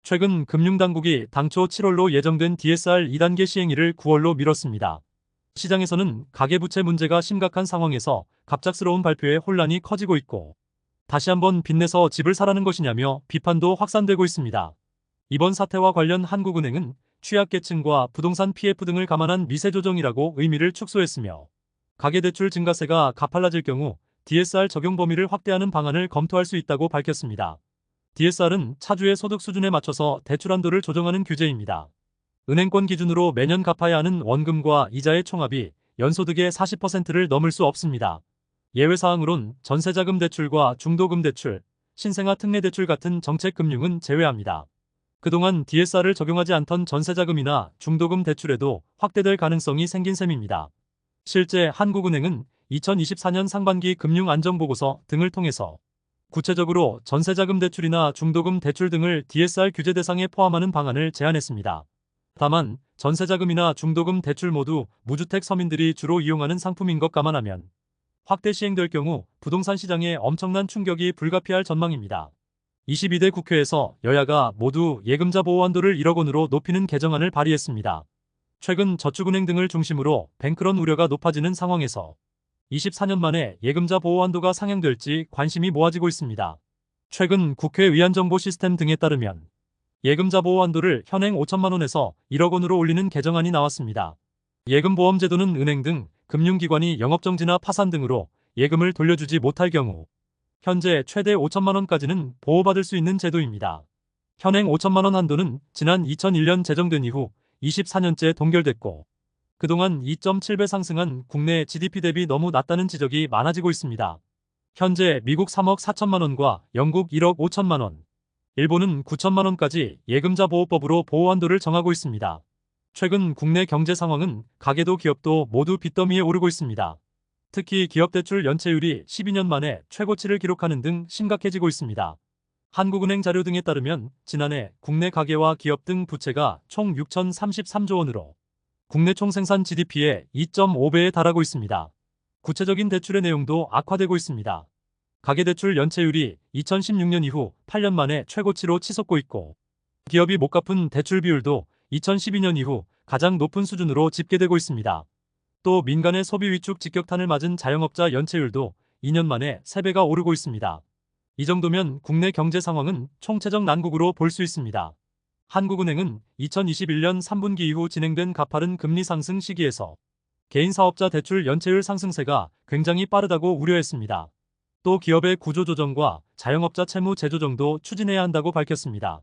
최근 금융당국이 당초 7월로 예정된 DSR 2단계 시행일을 9월로 미뤘습니다. 시장에서는 가계부채 문제가 심각한 상황에서 갑작스러운 발표에 혼란이 커지고 있고, 다시 한번 빚내서 집을 사라는 것이냐며 비판도 확산되고 있습니다. 이번 사태와 관련 한국은행은 취약계층과 부동산 PF 등을 감안한 미세 조정이라고 의미를 축소했으며, 가계대출 증가세가 가팔라질 경우 DSR 적용 범위를 확대하는 방안을 검토할 수 있다고 밝혔습니다. DSR은 차주의 소득 수준에 맞춰서 대출 한도를 조정하는 규제입니다. 은행권 기준으로 매년 갚아야 하는 원금과 이자의 총합이 연소득의 40%를 넘을 수 없습니다. 예외사항으론 전세자금 대출과 중도금 대출, 신생아 특례 대출 같은 정책금융은 제외합니다. 그동안 DSR을 적용하지 않던 전세자금이나 중도금 대출에도 확대될 가능성이 생긴 셈입니다. 실제 한국은행은 2024년 상반기 금융안정보고서 등을 통해서 구체적으로 전세자금 대출이나 중도금 대출 등을 DSR 규제 대상에 포함하는 방안을 제안했습니다. 다만 전세자금이나 중도금 대출 모두 무주택 서민들이 주로 이용하는 상품인 것 감안하면 확대 시행될 경우 부동산 시장에 엄청난 충격이 불가피할 전망입니다. 22대 국회에서 여야가 모두 예금자 보호 한도를 1억 원으로 높이는 개정안을 발의했습니다. 최근 저축은행 등을 중심으로 뱅크런 우려가 높아지는 상황에서 24년 만에 예금자 보호 한도가 상향될지 관심이 모아지고 있습니다. 최근 국회 위안정보 시스템 등에 따르면 예금자 보호 한도를 현행 5천만 원에서 1억 원으로 올리는 개정안이 나왔습니다. 예금보험제도는 은행 등 금융기관이 영업정지나 파산 등으로 예금을 돌려주지 못할 경우 현재 최대 5천만 원까지는 보호받을 수 있는 제도입니다. 현행 5천만 원 한도는 지난 2001년 제정된 이후 24년째 동결됐고, 그동안 2.7배 상승한 국내 GDP 대비 너무 낮다는 지적이 많아지고 있습니다. 현재 미국 3억 4천만 원과 영국 1억 5천만 원, 일본은 9천만 원까지 예금자 보호법으로 보호 한도를 정하고 있습니다. 최근 국내 경제 상황은 가계도 기업도 모두 빚더미에 오르고 있습니다. 특히 기업대출 연체율이 12년 만에 최고치를 기록하는 등 심각해지고 있습니다. 한국은행 자료 등에 따르면 지난해 국내 가계와 기업 등 부채가 총 6,033조 원으로 국내 총생산 GDP의 2.5배에 달하고 있습니다. 구체적인 대출의 내용도 악화되고 있습니다. 가계대출 연체율이 2016년 이후 8년 만에 최고치로 치솟고 있고, 기업이 못 갚은 대출 비율도 2012년 이후 가장 높은 수준으로 집계되고 있습니다. 또 민간의 소비 위축 직격탄을 맞은 자영업자 연체율도 2년 만에 3배가 오르고 있습니다. 이 정도면 국내 경제 상황은 총체적 난국으로 볼 수 있습니다. 한국은행은 2021년 3분기 이후 진행된 가파른 금리 상승 시기에서 개인 사업자 대출 연체율 상승세가 굉장히 빠르다고 우려했습니다. 또 기업의 구조조정과 자영업자 채무 재조정도 추진해야 한다고 밝혔습니다.